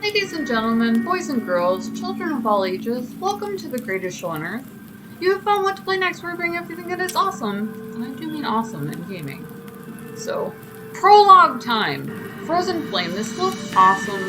Ladies and gentlemen, boys and girls, children of all ages, welcome to the greatest show on earth. You have found what to play next, where we bring everything that is awesome, and I do mean awesome in gaming. So, prologue time! Frozen Flame, this looks awesome.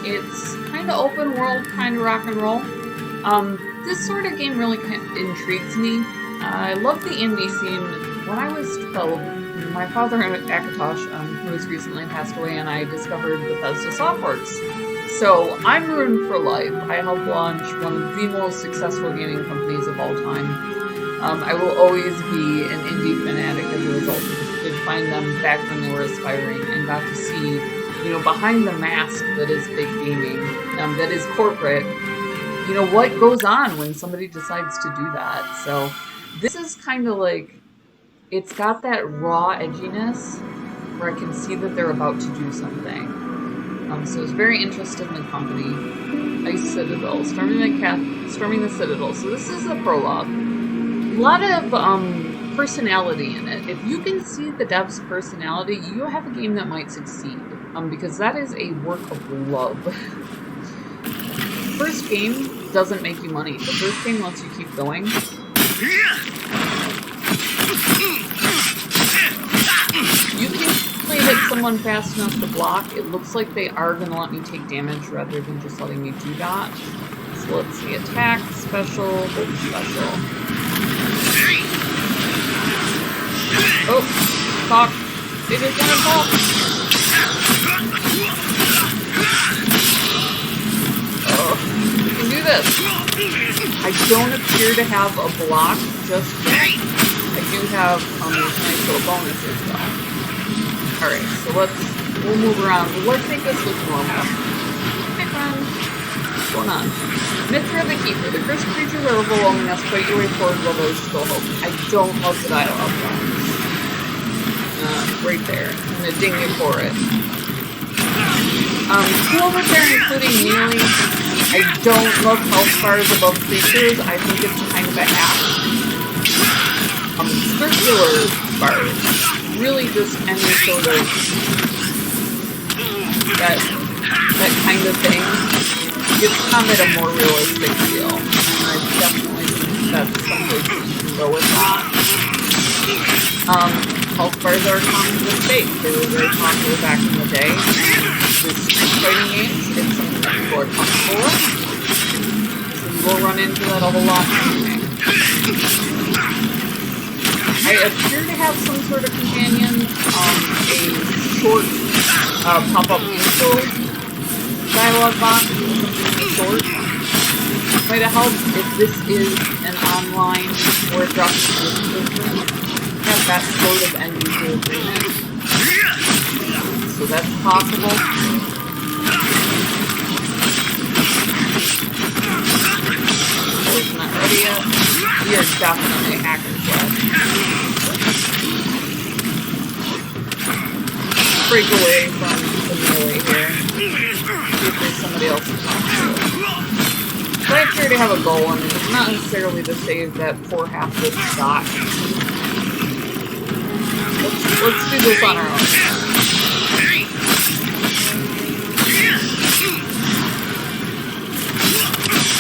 It's kind of open world, kind of rock and roll. This sort of game really kind of intrigues me. I love the indie scene. When I was 12, my father, Akatosh, who has recently passed away, and I discovered Bethesda Softworks. So I'm rooting for life. I helped launch one of the most successful gaming companies of all time. I will always be an indie fanatic as a result, because I did find them back when they were aspiring and got to see, behind the mask that is big gaming, that is corporate, what goes on when somebody decides to do that. So this is kind of like, it's got that raw edginess where I can see that they're about to do something. So I was very interested in the company. Ice Citadel, storming the Citadel. So this is a prologue. A lot of personality in it. If you can see the dev's personality, you have a game that might succeed. Because that is a work of love. First game doesn't make you money. The first game lets you keep going. You can hit someone fast enough to block. It looks like they are going to let me take damage rather than just letting me do that. So let's see. Attack, special, hold special. Oh, talk. It is going to talk. Oh, we can do this. I don't appear to have a block just yet. I do have these nice little bonuses though. Alright, so we'll move around. Let's make this look normal. Hi friend. What's going on? Mithra the Keeper. The cursed creatures are overwhelming us. Fight your way forward while there's still hope. I don't love the dialogue though. Right there. I'm gonna ding you for it. Two over there, including Neely. I don't love health bars above creatures. I think it's kind of a hack. Circular bars. Really just any sort of that kind of thing gives combat a more realistic feel. And I definitely think that's someplace you can go with that. Health bars are a common mistake. They were very popular back in the day. With street fighting games, it's something that people are comfortable with. So you will run into that a whole lot in gaming. I appear to have some sort of companion, a short pop-up info dialogue box, something short. Might have helped if this is an online or a drop-in have that sort of end-user agreement. So that's possible. It's not ready yet. We are definitely hackers yet. Break away from the melee here. See if there's somebody else to talk to. So I appear to have a goal, and it's not necessarily to save that poor half-wit Scott. Let's do this on our own.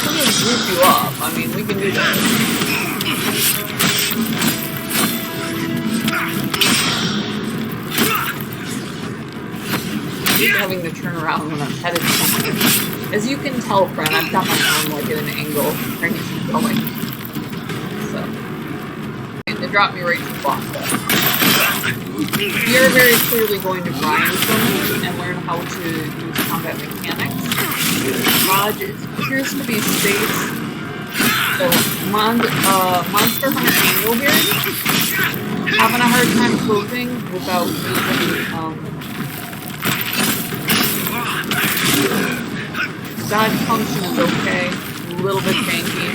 I'm gonna group you up. I mean, we can do that. Having to turn around when I'm headed somewhere. As you can tell, friend, I've got my arm like at an angle, trying to keep going. So, and they dropped me right to the boss. You're very clearly going to grind some and learn how to use combat mechanics. It appears to be space. So, Monster Hunter Angle here. Having a hard time coping without using, dodge function is okay, a little bit janky.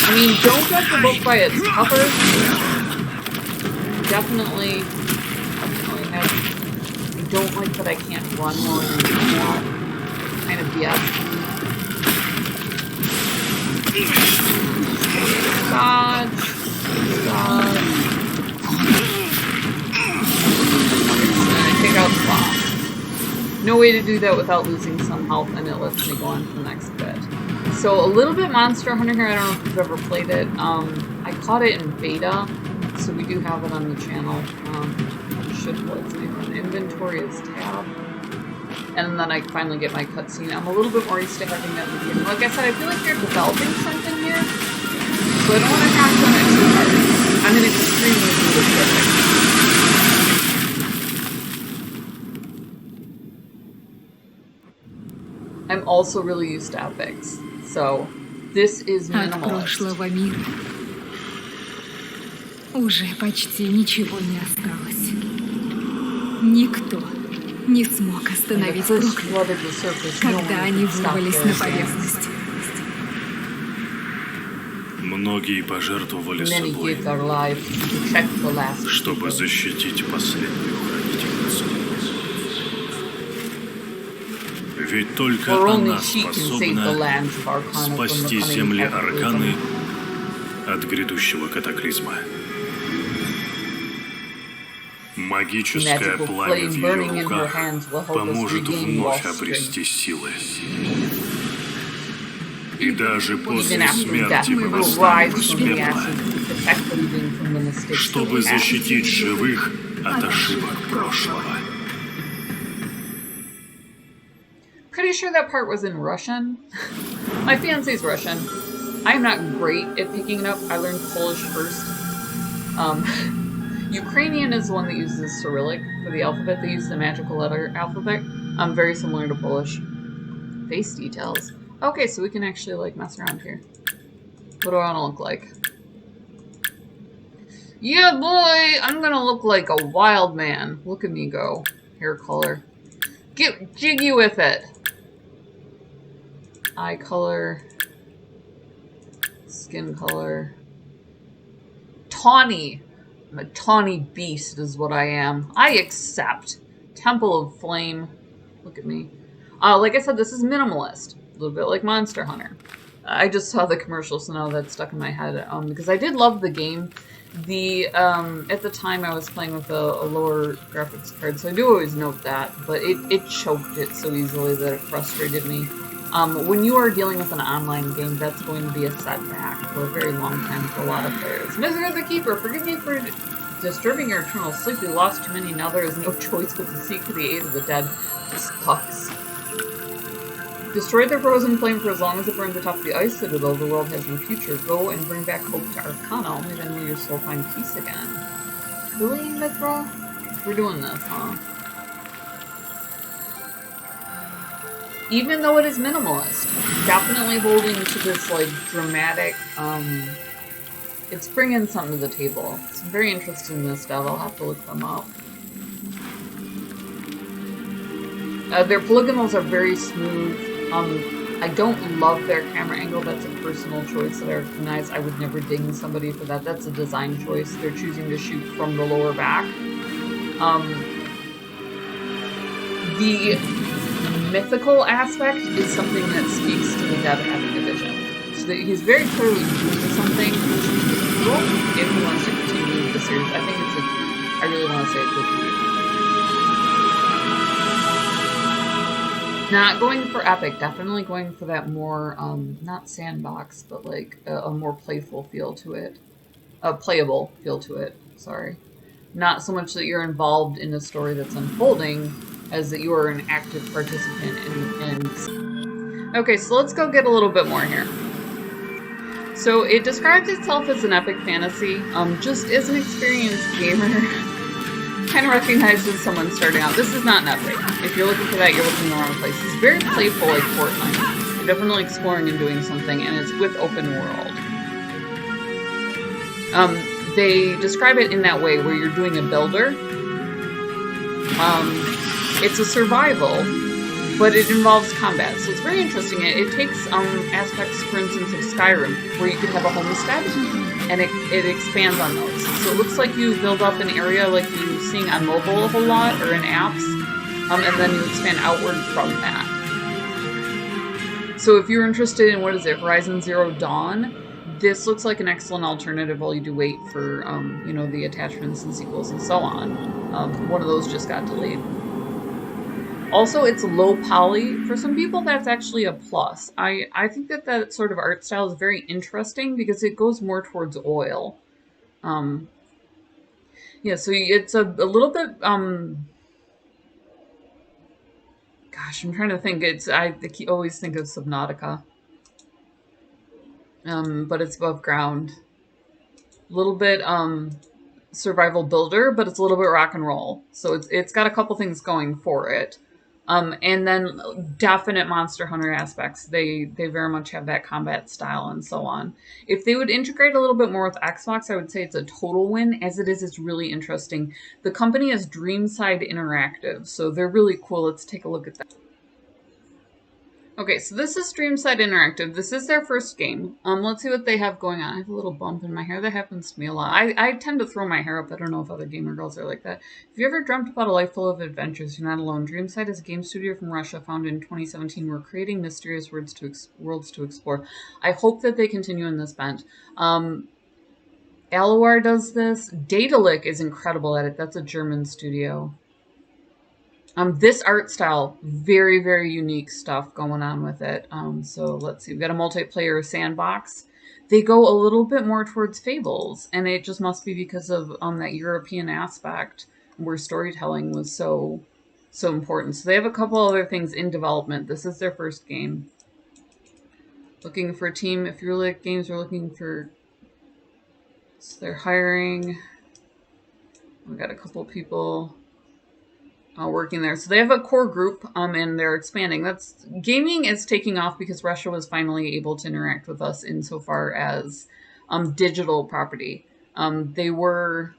I mean, don't judge the book by its cover. Definitely have. I don't like that I can't run more than that. Kind of BS. Dodge. Take out the boss. no way to do that without losing some health, and it lets me go on to the next bit. So a little bit Monster Hunter here. I don't know if you've ever played it. I caught it in beta, so we do have it on the channel. Should let's see from inventory is tab, and then I finally get my cutscene. I'm a little bit more used to having that in the beginning. Like I said, I feel like they're developing something here, so I don't want to hack on it too hard. I'm an extremely good critic. I'm also really used to epics, so this is minimalist. Уже почти ничего не осталось. Никто не смог остановить проклятых, когда они вырвались на поверхность. Многие пожертвовали собой, чтобы защитить последнюю хранительницу. Ведь только она способна спасти земли Арканы от грядущего катаклизма. Магическое пламя в ее руках поможет вновь обрести силы. И даже после смерти мы восстанем из пепла, чтобы защитить живых от ошибок прошлого. Pretty sure that part was in Russian. My fiance's Russian. I'm not great at picking it up. I learned Polish first. Ukrainian is the one that uses Cyrillic for the alphabet. They use the magical letter alphabet. Very similar to Polish. Face details. Okay, so we can actually like mess around here. What do I want to look like? Yeah, boy! I'm gonna look like a wild man. Look at me go. Hair color. Get jiggy with it! Eye color. Skin color. Tawny! I'm a tawny beast is what I am. I accept. Temple of Flame. Look at me. Like I said, this is minimalist. A little bit like Monster Hunter. I just saw the commercial, so now that's stuck in my head. Because I did love the game. At the time I was playing with a lower graphics card, so I do always note that, but it choked it so easily that it frustrated me. When you are dealing with an online game, that's going to be a setback for a very long time for a lot of players. Mr. the Keeper, forgive me for disturbing your eternal sleep. We lost too many, now there is no choice but to seek for the aid of the dead. This sucks. Destroy the frozen flame for as long as it burns atop the ice citadel. The world has no future. Go and bring back hope to Arcana. Only then will your soul find peace again. Really, Mithra? We're doing this, huh? Even though it is minimalist, definitely holding to this, like, dramatic, it's bringing something to the table. It's very interesting in this stuff. I'll have to look them up. Their polygonals are very smooth. I don't love their camera angle. That's a personal choice that I recognize. I would never ding somebody for that. That's a design choice. They're choosing to shoot from the lower back. The mythical aspect is something that speaks to the dead having a vision. So that he's very clearly doing something if he wants to continue with the series. I think it's I really want to say it's a good. Not going for epic, definitely going for that more, not sandbox, but like a more playful feel to it. A playable feel to it, sorry. Not so much that you're involved in a story that's unfolding, as that you are an active participant in... Okay, so let's go get a little bit more here. So it describes itself as an epic fantasy, just as an experienced gamer. Kind of recognizes someone starting out. This is not an epic. If you're looking for that, you're looking in the wrong place. It's very playful like Fortnite. You're definitely exploring and doing something, and it's with open world. They describe it in that way, where you're doing a builder. It's a survival, but it involves combat, so it's very interesting. It takes aspects, for instance, of Skyrim, where you could have a homestead, and it expands on those. So it looks like you build up an area like you're seeing on mobile a whole lot, or in apps, and then you expand outward from that. So if you're interested in, what is it, Horizon Zero Dawn, this looks like an excellent alternative while you do wait for, you know, the attachments and sequels and so on. One of those just got delayed. Also, it's low poly. For some people, that's actually a plus. I think that sort of art style is very interesting because it goes more towards oil. Yeah, so it's a little bit, gosh, I'm trying to think. I always think of Subnautica. But it's above ground. A little bit, survival builder, but it's a little bit rock and roll. So it's got a couple things going for it. And then definite Monster Hunter aspects. They very much have that combat style and so on. If they would integrate a little bit more with Xbox, I would say it's a total win. As it is, it's really interesting. The company is Dreamside Interactive, so they're really cool. Let's take a look at that. Okay, so this is Dreamside Interactive. This is their first game. Let's see what they have going on. I have a little bump in my hair. That happens to me a lot. I tend to throw my hair up. I don't know if other gamer girls are like that. If you ever dreamt about a life full of adventures, you're not alone. Dreamside is a game studio from Russia founded in 2017. We're creating mysterious worlds to explore. I hope that they continue in this bent. Aliera does this. Daedalic is incredible at it. That's a German studio. This art style, very, very unique stuff going on with it. So let's see, we've got a multiplayer sandbox. They go a little bit more towards Fables, and it just must be because of that European aspect where storytelling was so important. So they have a couple other things in development. This is their first game. Looking for a team. If you really like games, we're looking for. So they're hiring. We got a couple people working there. So they have a core group and they're expanding. Gaming is taking off because Russia was finally able to interact with us insofar as digital property. They were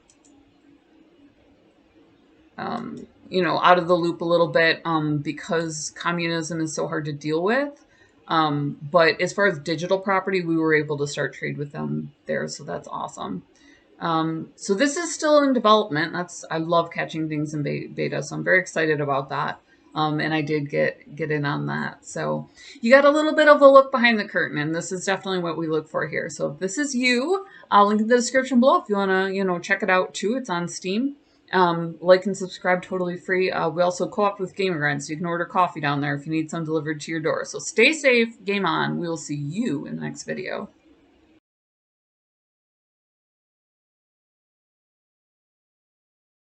out of the loop a little bit because communism is so hard to deal with. But as far as digital property, we were able to start trade with them there, so that's awesome. So this is still in development. I love catching things in beta, so I'm very excited about that. And I did get in on that. So you got a little bit of a look behind the curtain, and this is definitely what we look for here. So if this is you, I'll link in the description below if you want to, check it out too. It's on Steam. Like and subscribe, totally free. We also co-op with Gamer Grind, so you can order coffee down there if you need some delivered to your door. So stay safe, game on. We will see you in the next video.